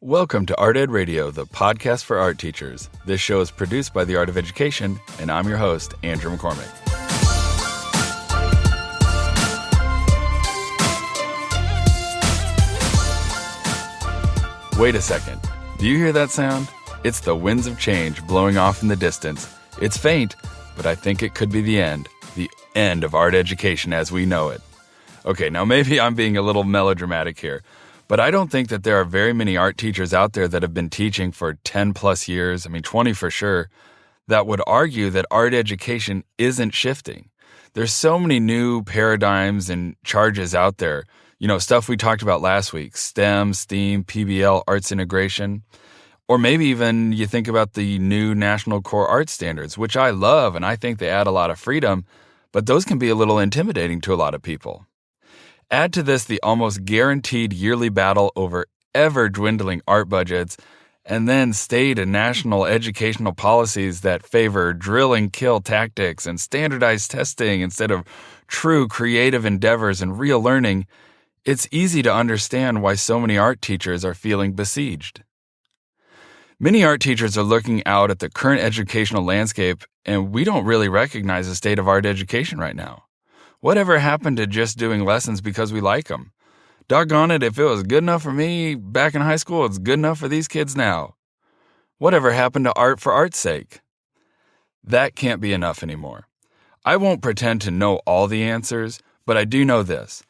Welcome to Art Ed Radio, the podcast for art teachers. This show is produced by the Art of Education, and I'm your host, Andrew McCormick. Wait a second. Do you hear that sound? It's the winds of change blowing off in the distance. It's faint, but I think it could be the end of art education as we know it. Okay, now maybe I'm being a little melodramatic here, but I don't think that there are very many art teachers out there that have been teaching for 10 plus years, 20 for sure, that would argue that art education isn't shifting. There's so many new paradigms and charges out there. Stuff we talked about last week, STEM, STEAM, PBL, arts integration. Or maybe even you think about the new National Core Art Standards, which I love and I think they add a lot of freedom, but those can be a little intimidating to a lot of people. Add to this the almost guaranteed yearly battle over ever-dwindling art budgets, and then state and national educational policies that favor drill-and-kill tactics and standardized testing instead of true creative endeavors and real learning. It's easy to understand why so many art teachers are feeling besieged. Many art teachers are looking out at the current educational landscape, and we don't really recognize the state of art education right now. Whatever happened to just doing lessons because we like them? Doggone it, if it was good enough for me back in high school, it's good enough for these kids now. Whatever happened to art for art's sake? That can't be enough anymore. I won't pretend to know all the answers, but I do know this.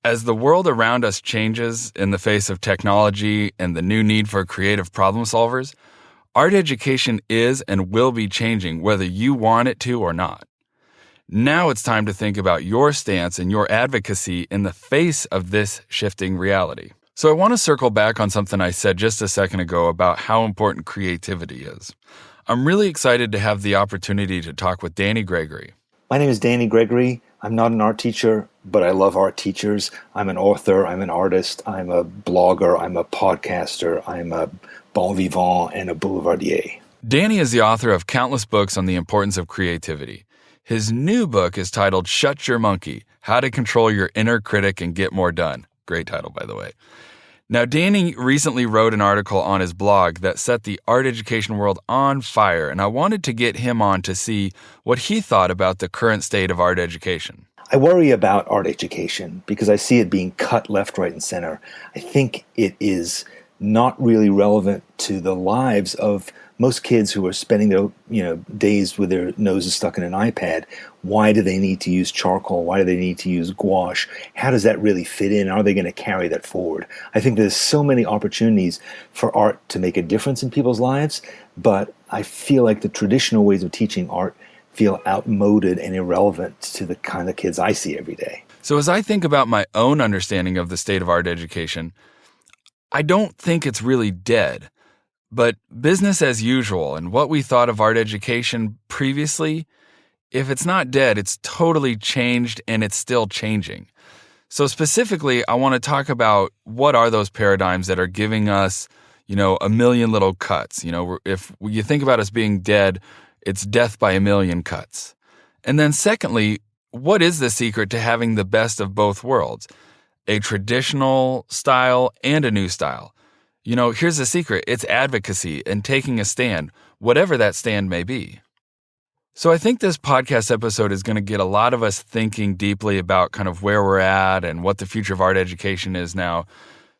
As the world around us changes in the face of technology and the new need for creative problem solvers, art education is and will be changing whether you want it to or not. Now it's time to think about your stance and your advocacy in the face of this shifting reality. So I want to circle back on something I said just a second ago about how important creativity is. I'm really excited to have the opportunity to talk with Danny Gregory. My name is Danny Gregory. I'm not an art teacher, but I love art teachers. I'm an author, I'm an artist, I'm a blogger, I'm a podcaster, I'm a bon vivant, and a boulevardier. Danny is the author of countless books on the importance of creativity. His new book is titled Shut Your Monkey, How to Control Your Inner Critic and Get More Done. Great title, by the way. Now, Danny recently wrote an article on his blog that set the art education world on fire, and I wanted to get him on to see what he thought about the current state of art education. I worry about art education because I see it being cut left, right, and center. I think it is not really relevant to the lives of most kids who are spending their days with their noses stuck in an iPad. Why do they need to use charcoal? Why do they need to use gouache? How does that really fit in? Are they going to carry that forward? I think there's so many opportunities for art to make a difference in people's lives, but I feel like the traditional ways of teaching art feel outmoded and irrelevant to the kind of kids I see every day. So as I think about my own understanding of the state of art education, I don't think it's really dead. But business as usual and what we thought of art education previously, if it's not dead, it's totally changed and it's still changing. So specifically, I want to talk about what are those paradigms that are giving us, a million little cuts. If you think about us being dead, it's death by a million cuts. And then secondly, what is the secret to having the best of both worlds? A traditional style and a new style. Here's the secret. It's advocacy and taking a stand, whatever that stand may be. So I think this podcast episode is going to get a lot of us thinking deeply about kind of where we're at and what the future of art education is now.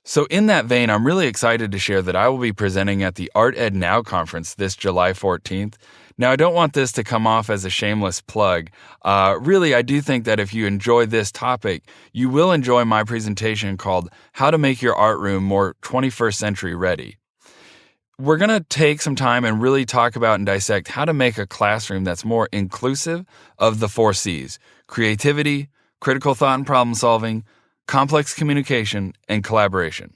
So in that vein, I'm really excited to share that I will be presenting at the Art Ed Now conference this July 14th. Now, I don't want this to come off as a shameless plug. Really, I do think that if you enjoy this topic, you will enjoy my presentation called How to Make Your Art Room More 21st Century Ready. We're going to take some time and really talk about and dissect how to make a classroom that's more inclusive of the 4 C's: creativity, critical thought and problem solving, complex communication, and collaboration.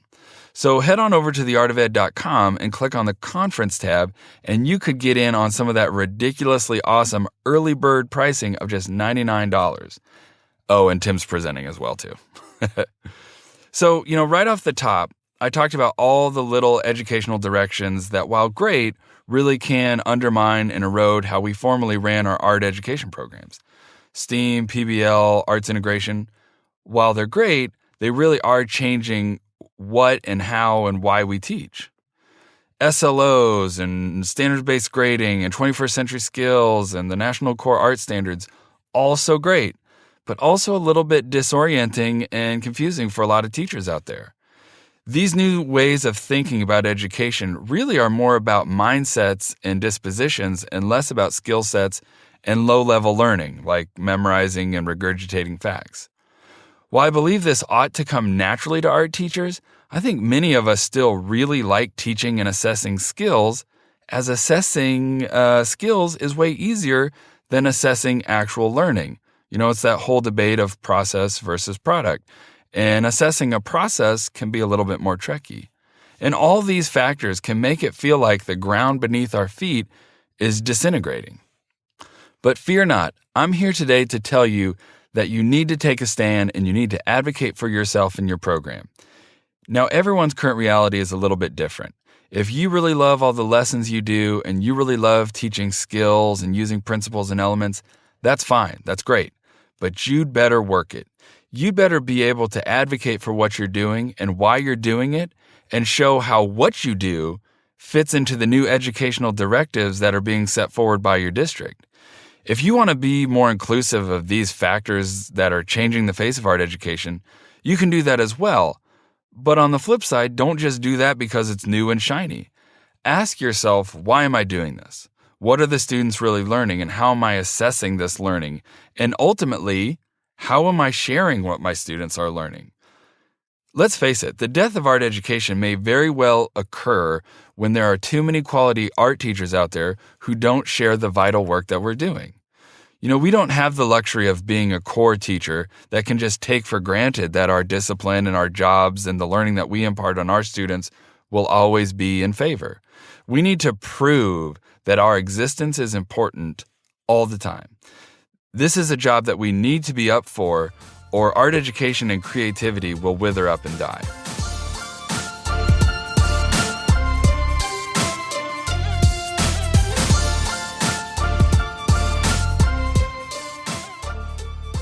So head on over to theartofed.com and click on the conference tab, and you could get in on some of that ridiculously awesome early bird pricing of just $99. Oh, and Tim's presenting as well, too. So, right off the top, I talked about all the little educational directions that, while great, really can undermine and erode how we formerly ran our art education programs. STEAM, PBL, arts integration, while they're great, they really are changing what and how and why we teach. SLOs and standards-based grading and 21st century skills and the National Core Art Standards, all so great, but also a little bit disorienting and confusing for a lot of teachers out there. These new ways of thinking about education really are more about mindsets and dispositions and less about skill sets and low-level learning, like memorizing and regurgitating facts. While I believe this ought to come naturally to art teachers, I think many of us still really like teaching and assessing skills, as assessing skills is way easier than assessing actual learning. It's that whole debate of process versus product. And assessing a process can be a little bit more tricky. And all these factors can make it feel like the ground beneath our feet is disintegrating. But fear not, I'm here today to tell you that you need to take a stand and you need to advocate for yourself in your program. Now, everyone's current reality is a little bit different. If you really love all the lessons you do and you really love teaching skills and using principles and elements, that's fine, that's great. But you'd better work it. You'd better be able to advocate for what you're doing and why you're doing it and show how what you do fits into the new educational directives that are being set forward by your district. If you want to be more inclusive of these factors that are changing the face of art education, you can do that as well. But on the flip side, don't just do that because it's new and shiny. Ask yourself, why am I doing this? What are the students really learning and how am I assessing this learning? And ultimately, how am I sharing what my students are learning? Let's face it, the death of art education may very well occur when there are too many quality art teachers out there who don't share the vital work that we're doing. We don't have the luxury of being a core teacher that can just take for granted that our discipline and our jobs and the learning that we impart on our students will always be in favor. We need to prove that our existence is important all the time. This is a job that we need to be up for, or art education and creativity will wither up and die.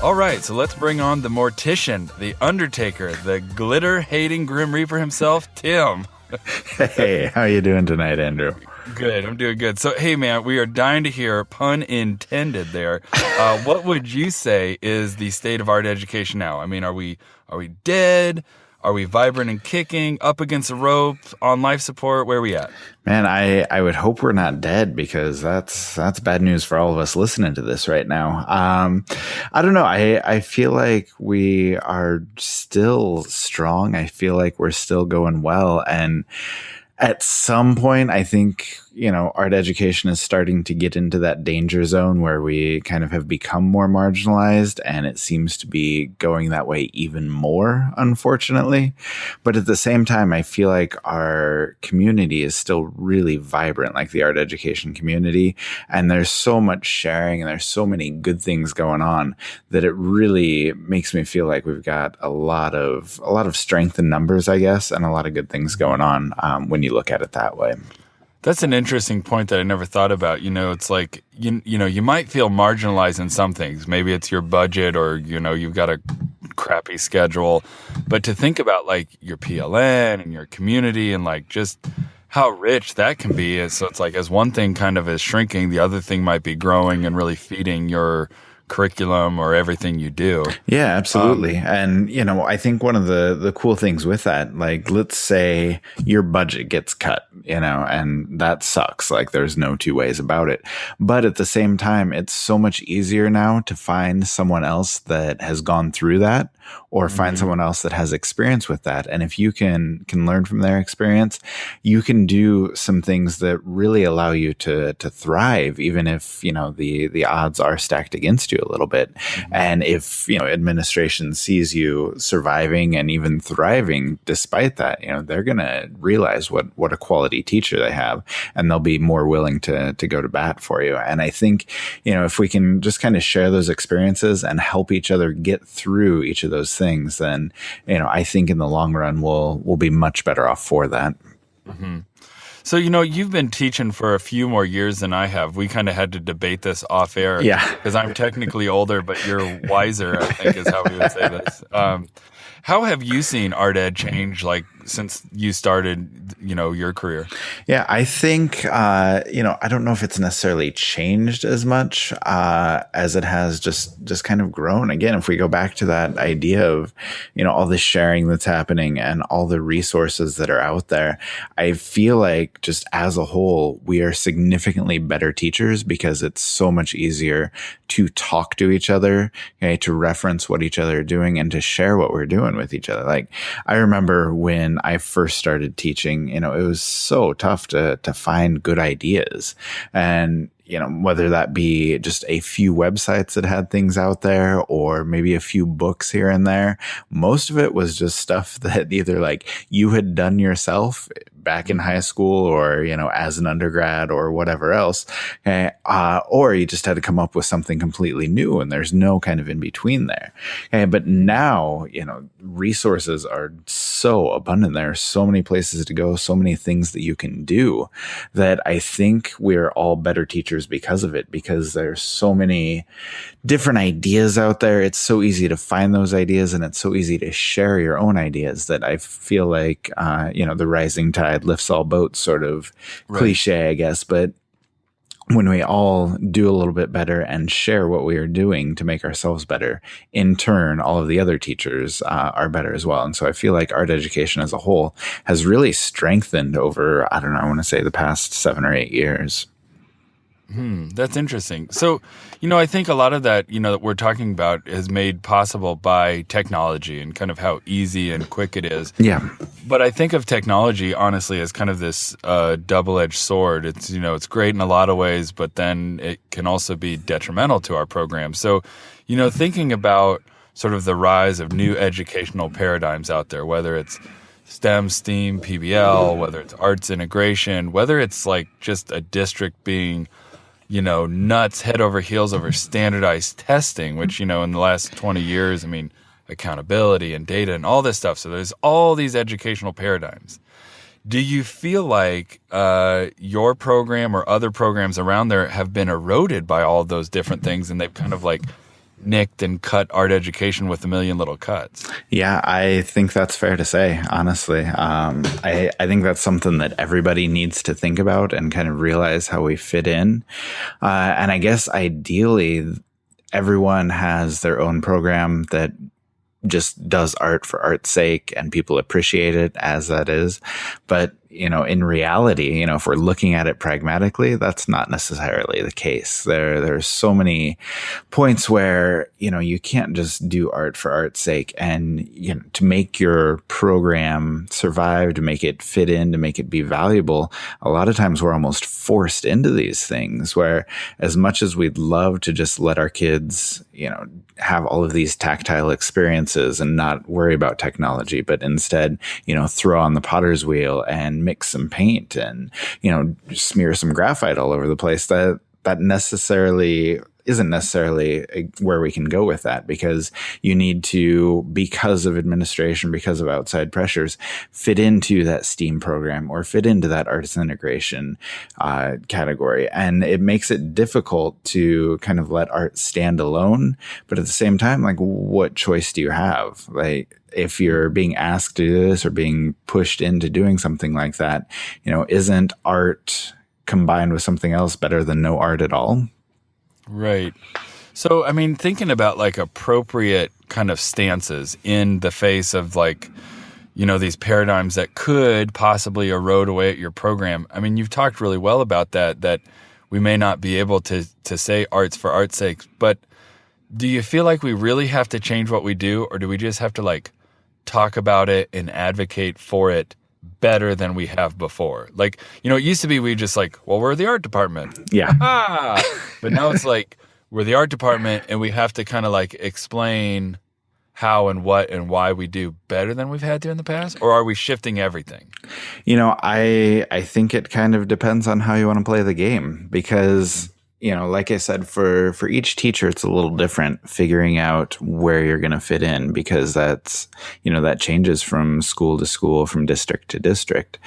All right, so let's bring on the mortician, the undertaker, the glitter-hating Grim Reaper himself, Tim. Hey, how you doing tonight, Andrew? Good, I'm doing good. So, hey, man, we are dying to hear, pun intended there. What would you say is the state of art education now? I mean, are we dead? Are we vibrant and kicking, up against the rope, on life support? Where are we at? Man, I would hope we're not dead because that's bad news for all of us listening to this right now. I don't know. I feel like we are still strong. I feel like we're still going well. And at some point, I think, art education is starting to get into that danger zone where we kind of have become more marginalized, and it seems to be going that way even more, unfortunately. But at the same time, I feel like our community is still really vibrant, like the art education community. And there's so much sharing and there's so many good things going on that it really makes me feel like we've got a lot of strength in numbers, I guess, and a lot of good things going on when you look at it that way. That's an interesting point that I never thought about. It's like, you might feel marginalized in some things. Maybe it's your budget or, you've got a crappy schedule. But to think about like your PLN and your community and like just how rich that can be. So it's like as one thing kind of is shrinking, the other thing might be growing and really feeding your curriculum or everything you do. Yeah, absolutely. And, I think one of the cool things with that, like, let's say your budget gets cut, and that sucks. Like, there's no two ways about it. But at the same time, it's so much easier now to find someone else that has gone through that or find someone else that has experience with that. And if you can learn from their experience, you can do some things that really allow you to thrive, even if, the odds are stacked against you a little bit. And if, administration sees you surviving and even thriving despite that, they're going to realize what a quality teacher they have, and they'll be more willing to go to bat for you. And I think, if we can just kind of share those experiences and help each other get through each of those things, then, I think in the long run, we'll be much better off for that. Mm-hmm. So, you've been teaching for a few more years than I have. We kind of had to debate this off air. Yeah. Because I'm technically older, but you're wiser, I think is how we would say this. How have you seen art ed change, like since you started, your career? Yeah, I think, I don't know if it's necessarily changed as much as it has just kind of grown. Again, if we go back to that idea of, all the sharing that's happening and all the resources that are out there, I feel like just as a whole, we are significantly better teachers because it's so much easier to talk to each other, okay, to reference what each other are doing and to share what we're doing with each other. Like, I remember when I first started teaching, it was so tough to find good ideas. And, whether that be just a few websites that had things out there or maybe a few books here and there, most of it was just stuff that either like you had done yourself back in high school or, as an undergrad or whatever else, okay, or you just had to come up with something completely new and there's no kind of in between there. Okay, but now, resources are so abundant. There are so many places to go, so many things that you can do that I think we're all better teachers because of it, because there's so many different ideas out there. It's so easy to find those ideas and it's so easy to share your own ideas that I feel like, the rising tide lifts all boats sort of cliche, I guess. But when we all do a little bit better and share what we are doing to make ourselves better, in turn, all of the other teachers are better as well. And so I feel like art education as a whole has really strengthened over, I don't know, I want to say the past 7 or 8 years. That's interesting. So, I think a lot of that, that we're talking about is made possible by technology and kind of how easy and quick it is. Yeah. But I think of technology, honestly, as kind of this double-edged sword. It's, it's great in a lot of ways, but then it can also be detrimental to our program. So, thinking about sort of the rise of new educational paradigms out there, whether it's STEM, STEAM, PBL, whether it's arts integration, whether it's like just a district being nuts head over heels over standardized testing, which, in the last 20 years, accountability and data and all this stuff. So there's all these educational paradigms. Do you feel like your program or other programs around there have been eroded by all of those different things and they've kind of like nicked and cut art education with a million little cuts? Yeah, I think that's fair to say, honestly. I think that's something that everybody needs to think about and kind of realize how we fit in. And I guess ideally, everyone has their own program that just does art for art's sake and people appreciate it as that is. But, in reality, if we're looking at it pragmatically, that's not necessarily the case. There's so many points where, you can't just do art for art's sake. And, to make your program survive, to make it fit in, to make it be valuable, a lot of times we're almost forced into these things where as much as we'd love to just let our kids, have all of these tactile experiences and not worry about technology, but instead, throw on the potter's wheel and mix some paint and, smear some graphite all over the place, that necessarily isn't necessarily where we can go with that, because you need to, because of administration, because of outside pressures, fit into that STEAM program or fit into that arts integration category. And it makes it difficult to kind of let art stand alone. But at the same time, like, what choice do you have? Like, if you're being asked to do this or being pushed into doing something like that, isn't art combined with something else better than no art at all? Right. So, thinking about like appropriate kind of stances in the face of like, these paradigms that could possibly erode away at your program. You've talked really well about that we may not be able to say arts for art's sake, but do you feel like we really have to change what we do, or do we just have to like talk about it and advocate for it better than we have before? Like, it used to be we just like, well, we're the art department. Yeah. But now it's like we're the art department and we have to kind of like explain how and what and why we do better than we've had to in the past? Or are we shifting everything? I think it kind of depends on how you want to play the game, because like I said, for each teacher, it's a little different figuring out where you're going to fit in, because that's, that changes from school to school, from district to district.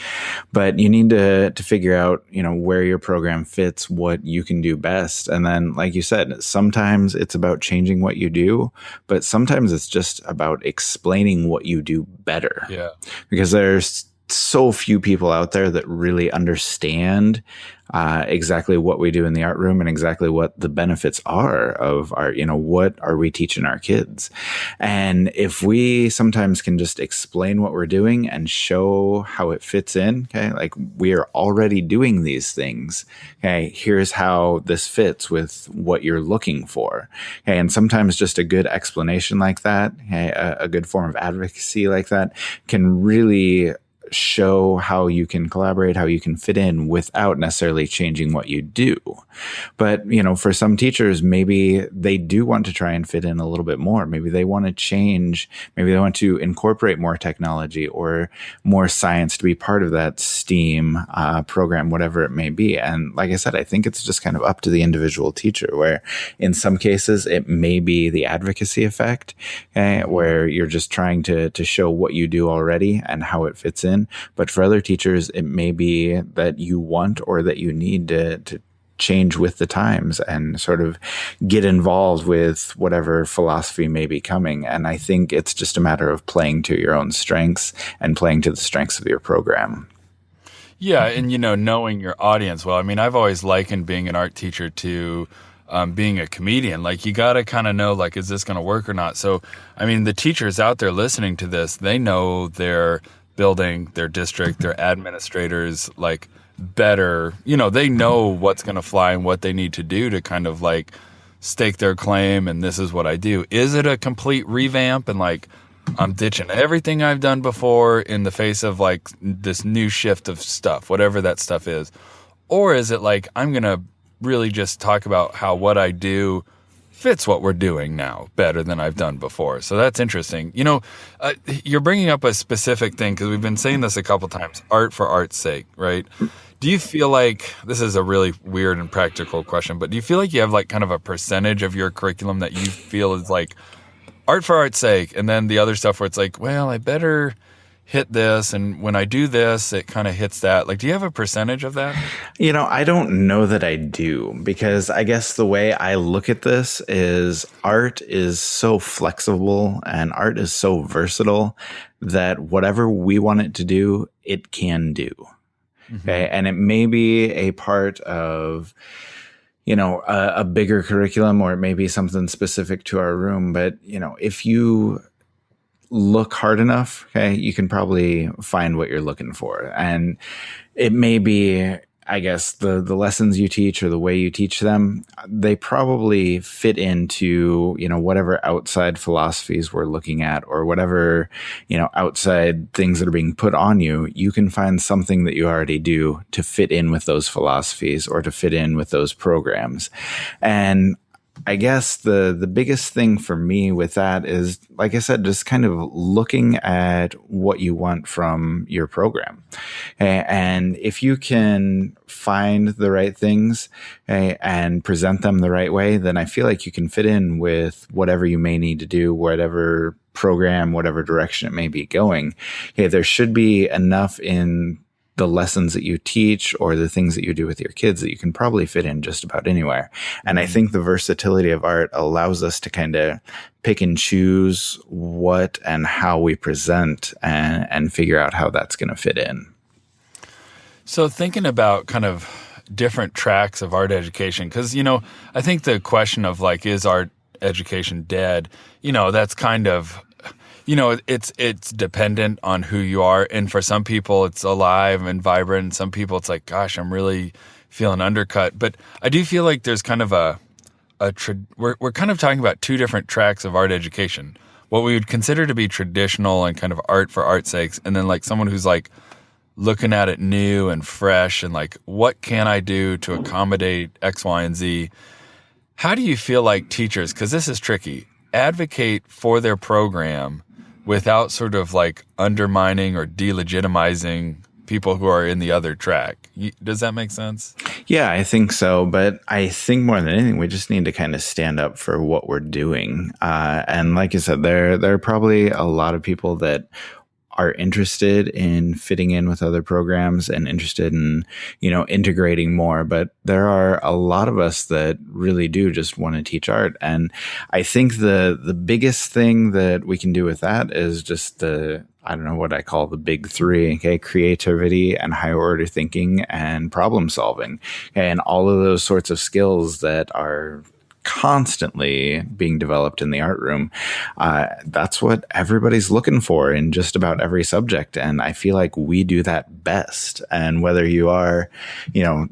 But you need to figure out, where your program fits, what you can do best. And then, like you said, sometimes it's about changing what you do, but sometimes it's just about explaining what you do better. Yeah. Because there's so few people out there that really understand exactly what we do in the art room and exactly what the benefits are of art. What are we teaching our kids? And if we sometimes can just explain what we're doing and show how it fits in, okay, like we are already doing these things. Okay, here's how this fits with what you're looking for. Okay, and sometimes just a good explanation like that, okay, a good form of advocacy like that can really show how you can collaborate, how you can fit in without necessarily changing what you do. But, for some teachers, maybe they do want to try and fit in a little bit more. Maybe they want to change. Maybe they want to incorporate more technology or more science to be part of that STEAM program, whatever it may be. And like I said, I think it's just kind of up to the individual teacher, where in some cases it may be the advocacy effect, where you're just trying to show what you do already and how it fits in. But for other teachers, it may be that you want or that you need to change with the times and sort of get involved with whatever philosophy may be coming. And I think it's just a matter of playing to your own strengths and playing to the strengths of your program. Yeah, and knowing your audience well. I mean, I've always likened being an art teacher to being a comedian. Like, you got to kind of know, like, is this going to work or not? So, I mean, the teachers out there listening to this, they know their building, their district, their administrators, like, better. They know what's going to fly and what they need to do to kind of, like, stake their claim, and this is what I do. Is it a complete revamp and, like, I'm ditching everything I've done before in the face of, like, this new shift of stuff, whatever that stuff is? Or is it like, I'm going to really just talk about how what I do fits what we're doing now better than I've done before? So that's interesting. You're bringing up a specific thing, because we've been saying this a couple times, art for art's sake, right? Do you feel like, this is a really weird and practical question, but do you feel like you have, like, kind of a percentage of your curriculum that you feel is like art for art's sake, and then the other stuff where it's like, well, I better hit this, and when I do this, it kind of hits that? Like, do you have a percentage of that? I don't know that I do, because I guess the way I look at this is art is so flexible and art is so versatile that whatever we want it to do, it can do. Mm-hmm. Okay. And it may be a part of, a bigger curriculum, or it may be something specific to our room. But, if you look hard enough, okay, you can probably find what you're looking for. And it may be, I guess, the lessons you teach or the way you teach them, they probably fit into, whatever outside philosophies we're looking at, or whatever, outside things that are being put on you. You can find something that you already do to fit in with those philosophies or to fit in with those programs. And I guess the biggest thing for me with that is, like I said, just kind of looking at what you want from your program. And if you can find the right things and present them the right way, then I feel like you can fit in with whatever you may need to do, whatever program, whatever direction it may be going. There should be enough in the lessons that you teach or the things that you do with your kids that you can probably fit in just about anywhere. And I think the versatility of art allows us to kind of pick and choose what and how we present and figure out how that's going to fit in. So thinking about kind of different tracks of art education, because, I think the question of, like, is art education dead? That's kind of, it's dependent on who you are. And for some people, it's alive and vibrant. And some people, it's like, gosh, I'm really feeling undercut. But I do feel like there's kind of we're kind of talking about two different tracks of art education. What we would consider to be traditional and kind of art for art's sakes. And then, like, someone who's, like, looking at it new and fresh and, like, what can I do to accommodate X, Y, and Z? How do you feel like teachers, because this is tricky, advocate for their program without sort of, like, undermining or delegitimizing people who are in the other track? Does that make sense? Yeah, I think so. But I think more than anything, we just need to kind of stand up for what we're doing. And like you said, there are probably a lot of people that are interested in fitting in with other programs and interested in, integrating more. But there are a lot of us that really do just want to teach art. And I think the biggest thing that we can do with that is just I don't know what I call the big three, okay? Creativity and higher order thinking and problem solving, okay? And all of those sorts of skills that are constantly being developed in the art room. That's what everybody's looking for in just about every subject. And I feel like we do that best. And whether you are,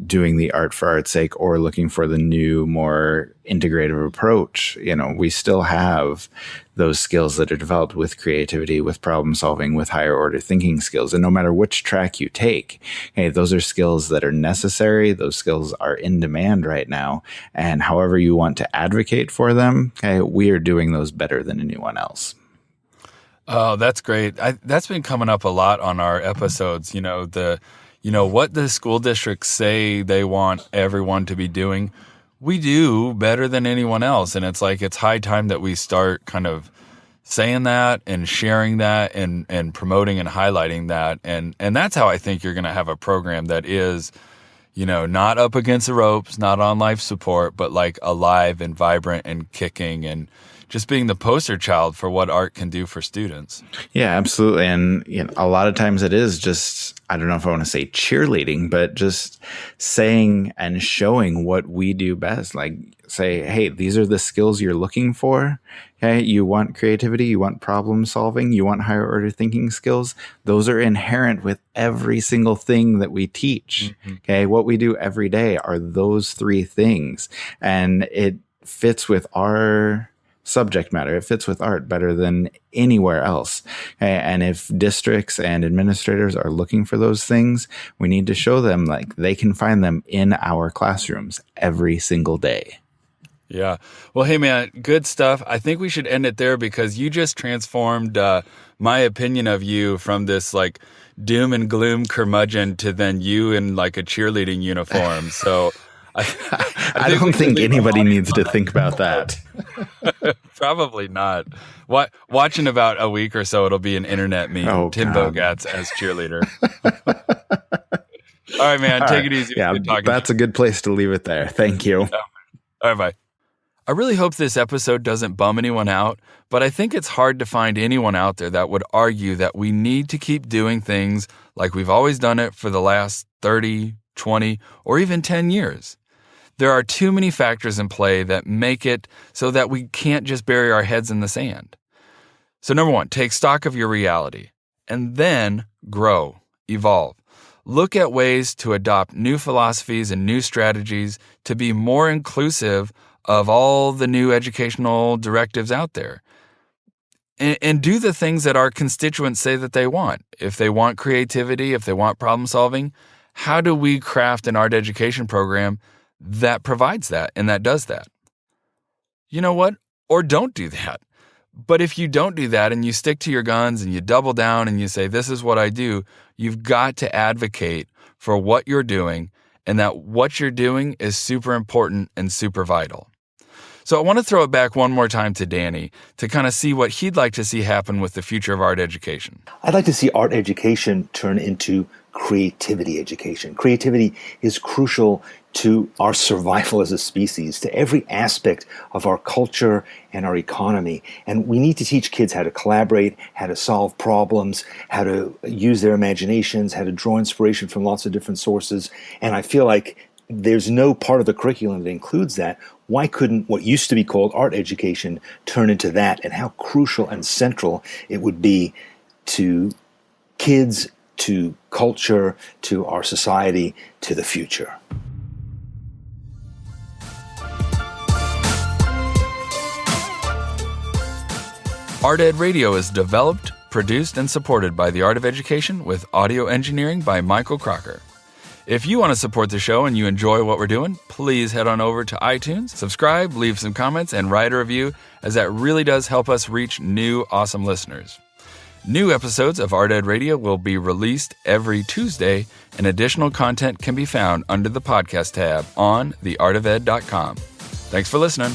doing the art for art's sake or looking for the new, more integrative approach, we still have those skills that are developed with creativity, with problem solving, with higher order thinking skills. And no matter which track you take, hey, those are skills that are necessary. Those skills are in demand right now. And however you want to advocate for them, okay, we are doing those better than anyone else. Oh, that's great. That's been coming up a lot on our episodes. What the school districts say they want everyone to be doing, we do better than anyone else. And it's high time that we start kind of saying that and sharing that and promoting and highlighting that. And that's how I think you're going to have a program that is, not up against the ropes, not on life support, but like alive and vibrant and kicking and just being the poster child for what art can do for students. Yeah, absolutely. And a lot of times it is just, I don't know if I want to say cheerleading, but just saying and showing what we do best. Like say, hey, these are the skills you're looking for. Okay, you want creativity, you want problem solving, you want higher order thinking skills. Those are inherent with every single thing that we teach. Mm-hmm. Okay, what we do every day are those three things. And it fits with our subject matter. It fits with art better than anywhere else. And if districts and administrators are looking for those things, we need to show them like they can find them in our classrooms every single day. Yeah. Well, hey, man, good stuff. I think we should end it there because you just transformed my opinion of you from this like doom and gloom curmudgeon to then you in like a cheerleading uniform. So I don't think anybody needs to think about that. Probably not. Watch in about a week or so, it'll be an internet meme. Oh, Tim Bogatz as cheerleader. All right, man. Take it easy. Yeah, that's a good place to leave it there. Thank you. All right, bye. I really hope this episode doesn't bum anyone out, but I think it's hard to find anyone out there that would argue that we need to keep doing things like we've always done it for the last 30, 20, or even 10 years. There are too many factors in play that make it so that we can't just bury our heads in the sand. So number one, take stock of your reality and then grow, evolve. Look at ways to adopt new philosophies and new strategies to be more inclusive of all the new educational directives out there. And do the things that our constituents say that they want. If they want creativity, if they want problem solving, how do we craft an art education program that provides that and that does that? You know what? Or don't do that. But if you don't do that and you stick to your guns and you double down and you say, this is what I do, you've got to advocate for what you're doing and that what you're doing is super important and super vital. So I want to throw it back one more time to Danny to kind of see what he'd like to see happen with the future of art education. I'd like to see art education turn into creativity education. Creativity is crucial to our survival as a species, to every aspect of our culture and our economy. And we need to teach kids how to collaborate, how to solve problems, how to use their imaginations, how to draw inspiration from lots of different sources. And I feel like there's no part of the curriculum that includes that. Why couldn't what used to be called art education turn into that? And how crucial and central it would be to kids, to culture, to our society, to the future. Art Ed Radio is developed, produced, and supported by the Art of Education with audio engineering by Michael Crocker. If you want to support the show and you enjoy what we're doing, please head on over to iTunes, subscribe, leave some comments, and write a review, as that really does help us reach new, awesome listeners. New episodes of Art Ed Radio will be released every Tuesday, and additional content can be found under the podcast tab on theartofed.com. Thanks for listening.